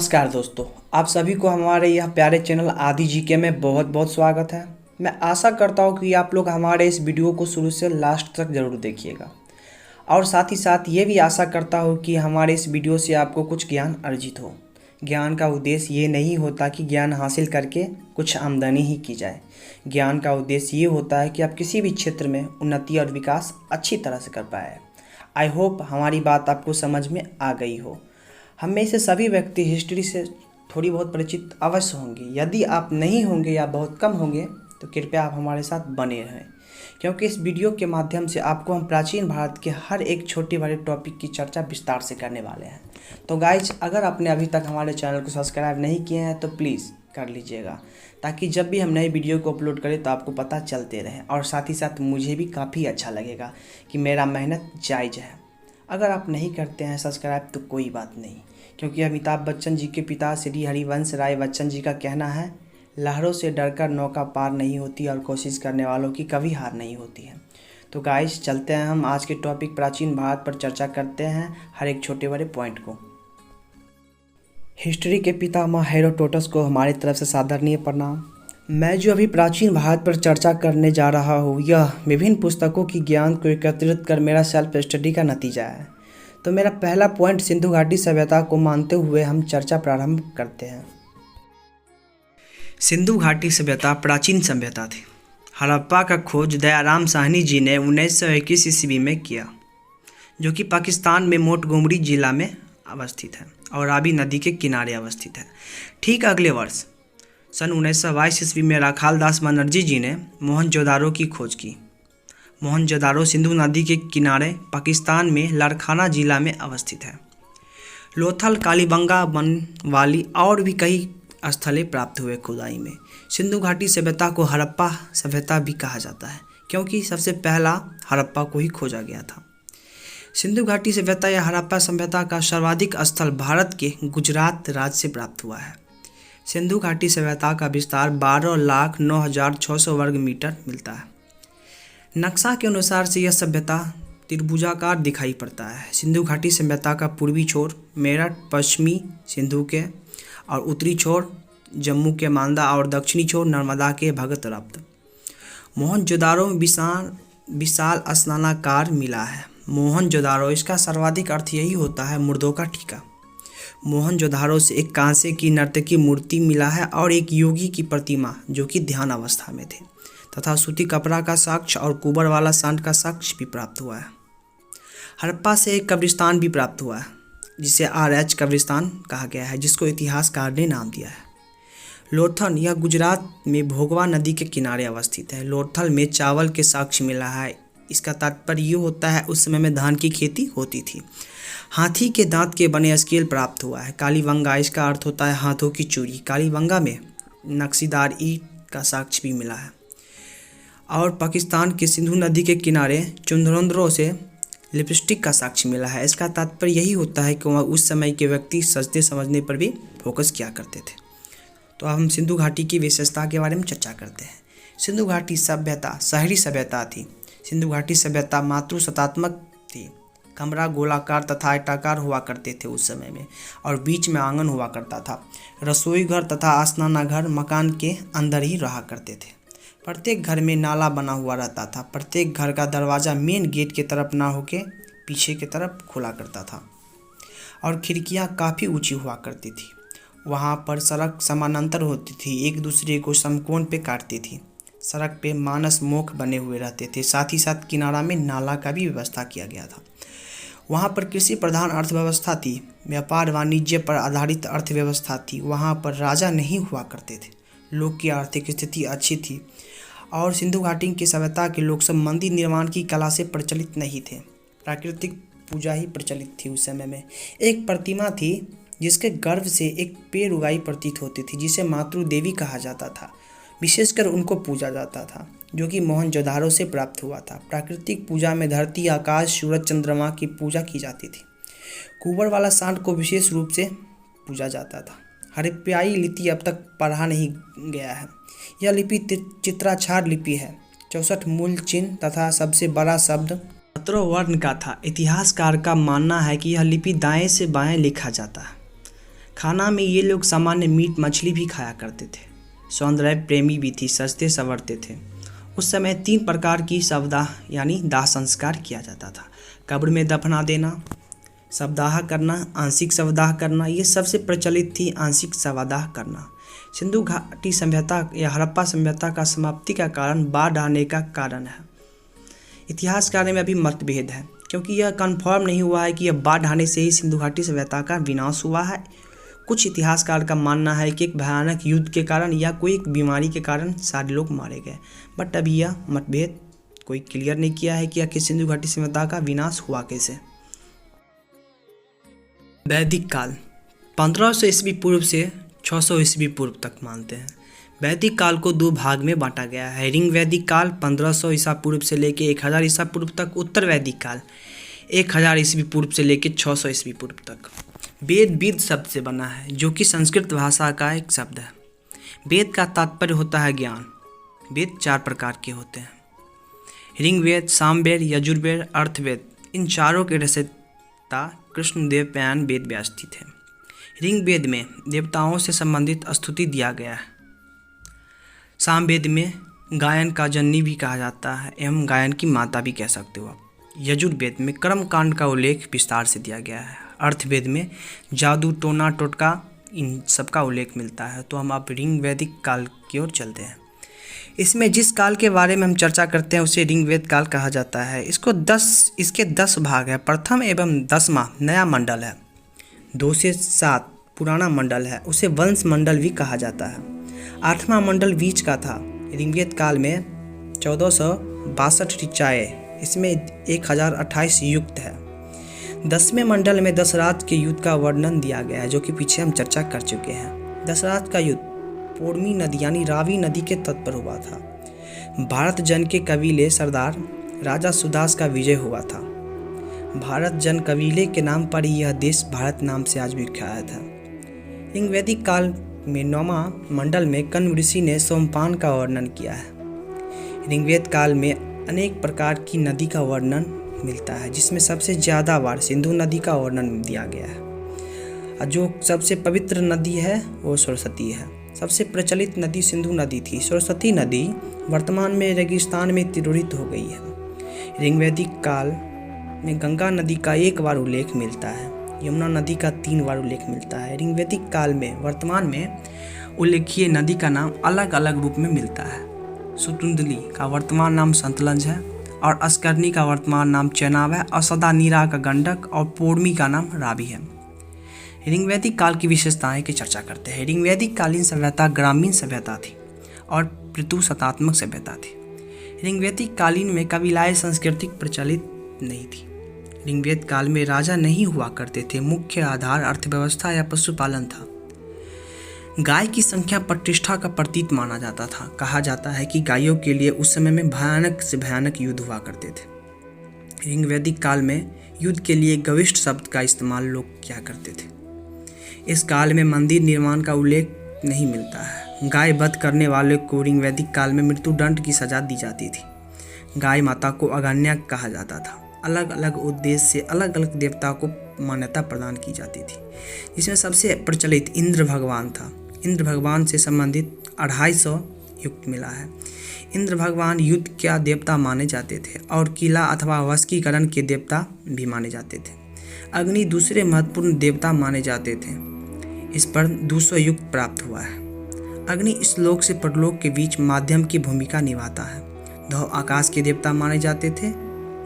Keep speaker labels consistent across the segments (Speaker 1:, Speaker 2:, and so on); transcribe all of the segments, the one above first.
Speaker 1: नमस्कार दोस्तों, आप सभी को हमारे यह प्यारे चैनल आदि जीके में बहुत बहुत स्वागत है। मैं आशा करता हूँ कि आप लोग हमारे इस वीडियो को शुरू से लास्ट तक ज़रूर देखिएगा और साथ ही साथ ये भी आशा करता हूँ कि हमारे इस वीडियो से आपको कुछ ज्ञान अर्जित हो। ज्ञान का उद्देश्य ये नहीं होता कि ज्ञान हासिल करके कुछ आमदनी ही की जाए। ज्ञान का उद्देश्य ये होता है कि आप किसी भी क्षेत्र में उन्नति और विकास अच्छी तरह से कर पाए। आई होप हमारी बात आपको समझ में आ गई हो। हम में से सभी व्यक्ति हिस्ट्री से थोड़ी बहुत परिचित अवश्य होंगे। यदि आप नहीं होंगे या बहुत कम होंगे तो कृपया आप हमारे साथ बने रहें, क्योंकि इस वीडियो के माध्यम से आपको हम प्राचीन भारत के हर एक छोटे बड़े टॉपिक की चर्चा विस्तार से करने वाले हैं। तो गाइज, अगर आपने अभी तक हमारे चैनल को सब्सक्राइब नहीं किए हैं तो प्लीज़ कर लीजिएगा, ताकि जब भी हम नए वीडियो को अपलोड करें तो आपको पता चलते रहे और साथ ही साथ मुझे भी काफ़ी अच्छा लगेगा कि मेरा मेहनत जायज़ है। अगर आप नहीं करते हैं सब्सक्राइब तो कोई बात नहीं, क्योंकि अमिताभ बच्चन जी के पिता श्री हरिवंश राय बच्चन जी का कहना है, लहरों से डरकर नौका पार नहीं होती और कोशिश करने वालों की कभी हार नहीं होती है। तो गाइस, चलते हैं हम आज के टॉपिक प्राचीन भारत पर चर्चा करते हैं हर एक छोटे बड़े पॉइंट को। हिस्ट्री के पितामह हेरोडोटस को हमारी तरफ से सादरणीय प्रणाम। मैं जो अभी प्राचीन भारत पर चर्चा करने जा रहा हूँ, यह विभिन्न पुस्तकों की ज्ञान को एकत्रित कर मेरा सेल्फ स्टडी का नतीजा है। तो मेरा पहला पॉइंट सिंधु घाटी सभ्यता को मानते हुए हम चर्चा प्रारंभ करते हैं। सिंधु घाटी सभ्यता प्राचीन सभ्यता थी। हड़प्पा का खोज दयाराम साहनी जी ने 1921 ईस्वी में किया, जो कि पाकिस्तान में मोंटगोमरी जिला में अवस्थित है और रावी नदी के किनारे अवस्थित है। ठीक अगले वर्ष सन 1922 ईस्वी में राखाल दास बनर्जी जी ने मोहनजोदारो की खोज की। मोहनजोदारो सिंधु नदी के किनारे पाकिस्तान में लारखाना जिला में अवस्थित है। लोथल, कालीबंगा, बनवाली और भी कई स्थलें प्राप्त हुए खुदाई में। सिंधु घाटी सभ्यता को हड़प्पा सभ्यता भी कहा जाता है, क्योंकि सबसे पहला हड़प्पा को ही खोजा गया था। सिंधु घाटी सभ्यता या हड़प्पा सभ्यता का सर्वाधिक स्थल भारत के गुजरात राज्य से प्राप्त हुआ है। सिंधु घाटी सभ्यता का विस्तार 12,09,600 वर्ग मीटर मिलता है। नक्शा के अनुसार से यह सभ्यता त्रिभुजाकार दिखाई पड़ता है। सिंधु घाटी सभ्यता का पूर्वी छोर मेरठ, पश्चिमी सिंधु के और उत्तरी छोर जम्मू के मांदा और दक्षिणी छोर नर्मदा के भगत रब्त। मोहनजोदारो में विशाल स्नानागार मिला है। मोहनजोदारो, इसका सर्वाधिक अर्थ यही होता है मुर्दों का ठीका। मोहनजोदारो से एक कांसे की नर्तकी मूर्ति मिला है और एक योगी की प्रतिमा जो कि ध्यान अवस्था में थे, तथा सूती कपड़ा का साक्ष्य और कुबर वाला सांड का साक्ष्य भी प्राप्त हुआ है। हड़प्पा से एक कब्रिस्तान भी प्राप्त हुआ है, जिसे RH कब्रिस्तान कहा गया है, जिसको इतिहासकार ने नाम दिया है। लोथल, यह गुजरात में भोगवा नदी के किनारे अवस्थित है। लोथल में चावल के साक्ष्य मिला है। इसका तात्पर्य ये होता है उस समय में धान की खेती होती थी। हाथी के दांत के बने स्केल प्राप्त हुआ है। कालीबंगा, इसका अर्थ होता है हाथों की चूड़ी। कालीबंगा में नक्शीदार ईंट का साक्ष्य भी मिला है। और पाकिस्तान के सिंधु नदी के किनारे चुंदरों से लिपस्टिक का साक्ष्य मिला है। इसका तात्पर्य यही होता है कि उस समय के व्यक्ति सजने समझने पर भी फोकस किया करते थे। तो अब हम सिंधु घाटी की विशेषता के बारे में चर्चा करते हैं। सिंधु घाटी सभ्यता शहरी सभ्यता थी। सिंधु घाटी सभ्यता मातृसत्तात्मक थी। कमरा गोलाकार तथा आयताकार हुआ करते थे उस समय में, और बीच में आंगन हुआ करता था। रसोई घर तथा स्नानागार मकान के अंदर ही रहा करते थे। प्रत्येक घर में नाला बना हुआ रहता था। प्रत्येक घर का दरवाज़ा मेन गेट की तरफ ना होके पीछे की तरफ खुला करता था, और खिड़कियां काफ़ी ऊंची हुआ करती थी। वहां पर सड़क समानांतर होती थी, एक दूसरे को समकोण पे काटती थी। सड़क पे मानस मुख बने हुए रहते थे। साथ ही साथ किनारा में नाला का भी व्यवस्था किया गया था। वहाँ पर कृषि प्रधान अर्थव्यवस्था थी। व्यापार वाणिज्य पर आधारित अर्थव्यवस्था थी। वहाँ पर राजा नहीं हुआ करते थे। लोग की आर्थिक स्थिति अच्छी थी, और सिंधु घाटी की सभ्यता के लोग सब मंदिर निर्माण की कला से प्रचलित नहीं थे। प्राकृतिक पूजा ही प्रचलित थी उस समय में। एक प्रतिमा थी जिसके गर्भ से एक पेड़ उगाई प्रतीत होती थी, जिसे मातृ देवी कहा जाता था। विशेषकर उनको पूजा जाता था, जो कि मोहनजोदारो से प्राप्त हुआ था। प्राकृतिक पूजा में धरती, आकाश, सूरज, चंद्रमा की पूजा की जाती थी। कुबर वाला सांड को विशेष रूप से पूजा जाता था। हड़प्पाई लिपि अब तक पढ़ा नहीं गया है। यह लिपि चित्राक्षर लिपि है। 64 मूल चिन्ह तथा सबसे बड़ा शब्द 17 वर्ण का था। इतिहासकार का मानना है कि यह लिपि दाएं से बाएं लिखा जाता है। खाना में ये लोग सामान्य मीट मछली भी खाया करते थे। सौंदर्य प्रेमी भी थी, सजते संवरते थे। उस समय 3 प्रकार की शवदाह यानी दाह संस्कार किया जाता था। कब्र में दफना देना, शवदाह करना, आंशिक शवदाह करना। ये सबसे प्रचलित थी आंशिक शवदाह करना। सिंधु घाटी सभ्यता या हड़प्पा सभ्यता का समाप्ति का कारण बाढ़ आने का कारण है। इतिहासकारों में अभी मतभेद है, क्योंकि यह कन्फर्म नहीं हुआ है कि यह बाढ़ आने से ही सिंधु घाटी सभ्यता का विनाश हुआ है। कुछ इतिहासकार का मानना है कि एक भयानक युद्ध के कारण या कोई एक बीमारी के कारण सारे लोग मारे गए, बट अभी यह मतभेद कोई क्लियर नहीं किया है कि आखिर सिंधु घाटी सभ्यता का विनाश हुआ कैसे। वैदिक काल 1500 ईस्वी पूर्व से 600 ईस्वी पूर्व तक मानते हैं। वैदिक काल को 2 भाग में बांटा गया है। ऋग वैदिक काल 1500 ईसा पूर्व से लेकर 1000 ईसा पूर्व तक, उत्तर वैदिक काल 1000 ईस्वी पूर्व से लेकर 600 ईस्वी पूर्व तक। वेद वेद शब्द से बना है, जो कि संस्कृत भाषा का एक शब्द है। वेद का तात्पर्य होता है ज्ञान। वेद 4 प्रकार के होते हैं: ऋग्वेद, सामवेद, यजुर्वेद, अर्थवेद। इन चारों के रचयिता कृष्णदेव पायन वेद व्यास जी थे। ऋग्वेद में देवताओं से संबंधित स्तुति दिया गया है। सामवेद में गायन का जननी भी कहा जाता है एवं गायन की माता भी कह सकते हो आप। यजुर्वेद में कर्म कांड का उल्लेख विस्तार से दिया गया है। अर्थवेद में जादू, टोना, टोटका, इन सब का उल्लेख मिलता है। तो हम आप ऋग्वैदिक काल की ओर चलते हैं। इसमें जिस काल के बारे में हम चर्चा करते हैं उसे ऋग्वेद काल कहा जाता है। इसके 10 भाग है। प्रथम एवं 10वां नया मंडल है। 2 से 7 पुराना मंडल है, उसे वंश मंडल भी कहा जाता है। 8वां मंडल बीच का था। ऋग्वेद काल में 1462 ऋचाएँ, इसमें 1028 युक्त है। 10वें मंडल में दशराज के युद्ध का वर्णन दिया गया है, जो कि पीछे हम चर्चा कर चुके हैं। दशराज का युद्ध पोड़मी नदी यानी रावी नदी के तट पर हुआ था। भारत जन के कबीले सरदार राजा सुदास का विजय हुआ था। भारत जन कबीले के नाम पर ही यह देश भारत नाम से आज भी ख्यात है। ऋग्वैदिक काल में 9वां मंडल में कण्व ऋषि ने सोमपान का वर्णन किया है। ऋग्वेद काल में अनेक प्रकार की नदी का वर्णन मिलता है, जिसमें सबसे ज़्यादा बार सिंधु नदी का वर्णन दिया गया है। जो सबसे पवित्र नदी है वो सरस्वती है। सबसे प्रचलित नदी सिंधु नदी थी। सरस्वती नदी वर्तमान में रेगिस्तान में तिरोहित हो गई है। ऋग्वैदिक काल में गंगा नदी का 1 बार उल्लेख मिलता है। यमुना नदी का 3 बार उल्लेख मिलता है। ऋग्वैदिक काल में वर्तमान में उल्लेखीय नदी का नाम अलग अलग रूप में मिलता है। सुतुंदली का वर्तमान नाम सतलज है, और अस्करनी का वर्तमान नाम चेनाब है, और सदानीरा का गंडक, और पोड़मी का नाम रावी है। ऋग्वैदिक काल की विशेषताएं की चर्चा करते हैं। ऋग्वैदिक कालीन सभ्यता ग्रामीण सभ्यता थी और पितृसत्तात्मक सभ्यता थी। ऋग्वैदिक कालीन में कबीलाई संस्कृति प्रचलित नहीं थी। ऋग्वेद काल में राजा नहीं हुआ करते थे। मुख्य आधार अर्थव्यवस्था या पशुपालन था। गाय की संख्या प्रतिष्ठा का प्रतीक माना जाता था। कहा जाता है कि गायों के लिए उस समय में भयानक से भयानक युद्ध हुआ करते थे। ऋग्वैदिक काल में युद्ध के लिए गविष्ठ शब्द का इस्तेमाल लोग किया करते थे। इस काल में मंदिर निर्माण का उल्लेख नहीं मिलता है। गाय वध करने वाले को ऋग्वैदिक काल में मृत्युदंड की सजा दी जाती थी। गाय माता को अगण्या कहा जाता था। अलग अलग उद्देश्य से अलग अलग देवता को मान्यता प्रदान की जाती थी, जिसमें सबसे प्रचलित इंद्र भगवान था। इंद्र भगवान से संबंधित 250 युक्त मिला है। इंद्र भगवान युद्ध का देवता माने जाते थे और किला अथवा वशीकरण के देवता भी माने जाते थे। अग्नि दूसरे महत्वपूर्ण देवता माने जाते थे। इस पर 200 युक्त प्राप्त हुआ है। अग्नि इस लोक से परलोक के बीच माध्यम की भूमिका निभाता है। धौ आकाश के देवता माने जाते थे।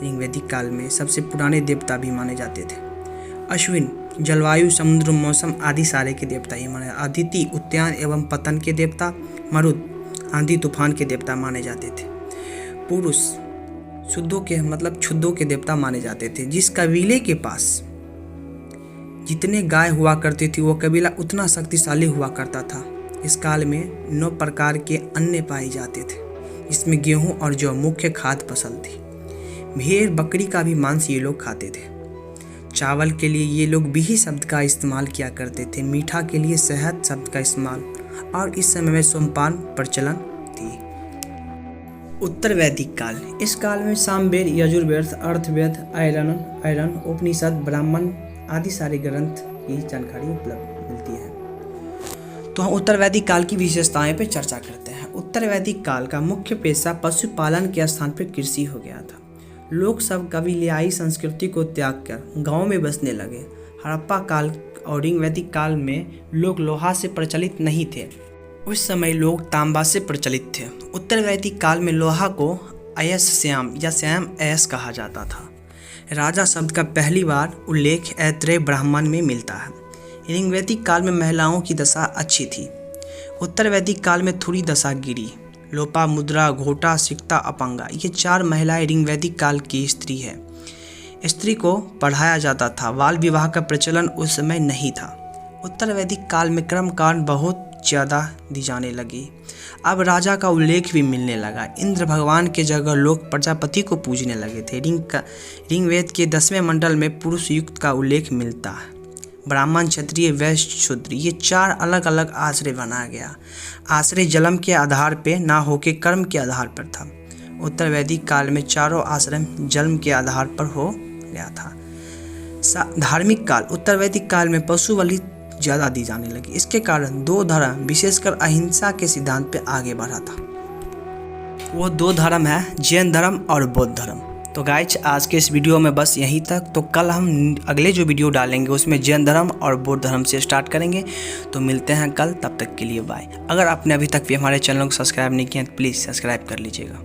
Speaker 1: ऋग्वैदिक काल में सबसे पुराने देवता भी माने जाते थे। अश्विन जलवायु, समुद्र, मौसम आदि सारे के देवता ही माने। अदिति उद्यान एवं पतन के देवता। मरुद आंधी तूफान के देवता माने जाते थे। पुरुष शुद्धों के क्षुद्धों के देवता माने जाते थे। जिस कबीले के पास जितने गाय हुआ करती थी वो कबीला उतना शक्तिशाली हुआ करता था। इस काल में 9 प्रकार के अन्न पाए जाते थे, जिसमें गेहूं और जौ मुख्य खाद्य फसल थी। भेड़ बकरी का भी मांस ये लोग खाते थे। चावल के लिए ये लोग बिही शब्द का इस्तेमाल किया करते थे। मीठा के लिए शहद शब्द का इस्तेमाल, और इस समय में सोमपान प्रचलन थी। उत्तर वैदिक काल, इस काल में सामवेद, यजुर्वेद, अर्थवेद, आयरन, उपनिषद, ब्राह्मण आदि सारे ग्रंथ की जानकारी उपलब्ध मिलती है। तो हम उत्तर वैदिक काल की विशेषताएं पर चर्चा करते हैं। उत्तर वैदिक काल का मुख्य पेशा पशुपालन के स्थान पर कृषि हो गया था। लोग सब कबीलाई संस्कृति को त्याग कर गाँव में बसने लगे। हड़प्पा काल और ऋग वैदिक काल में लोग लोहा से प्रचलित नहीं थे। उस समय लोग तांबा से प्रचलित थे। उत्तर वैदिक काल में लोहा को अयस्याम या श्याम अयस कहा जाता था। राजा शब्द का पहली बार उल्लेख ऐत्रेय ब्राह्मण में मिलता है। ऋग वैदिक काल में महिलाओं की दशा अच्छी थी। उत्तर वैदिक काल में थोड़ी दशा गिरी। लोपा, मुद्रा, घोटा, सिकता, अपंगा, ये 4 महिलाएं ऋग वैदिक काल की स्त्री है। स्त्री को पढ़ाया जाता था। बाल विवाह का प्रचलन उस समय नहीं था। उत्तर वैदिक काल में कर्मकांड बहुत ज़्यादा दी जाने लगी। अब राजा का उल्लेख भी मिलने लगा। इंद्र भगवान के जगह लोग प्रजापति को पूजने लगे थे। ऋग्वेद के 10वें मंडल में पुरुष युक्त का उल्लेख मिलता है। ब्राह्मण, क्षत्रिय, वैश्य, शूद्र, ये 4 अलग अलग आश्रय बनाया गया। आश्रय जन्म के आधार पर ना होकर कर्म के आधार पर था। उत्तर वैदिक काल में चारों आश्रम जन्म के आधार पर हो गया था। धार्मिक काल, उत्तर वैदिक काल में पशु बलि ज़्यादा दी जाने लगी। इसके कारण 2 धर्म, विशेषकर अहिंसा के सिद्धांत पे आगे बढ़ा था। वो 2 धर्म है, जैन धर्म और बौद्ध धर्म। तो गाइज आज के इस वीडियो में बस यहीं तक। तो कल हम अगले जो वीडियो डालेंगे उसमें जैन धर्म और बौद्ध धर्म से स्टार्ट करेंगे। तो मिलते हैं कल, तब तक के लिए बाय। अगर आपने अभी तक भी हमारे चैनल को सब्सक्राइब नहीं किया तो प्लीज़ सब्सक्राइब कर लीजिएगा।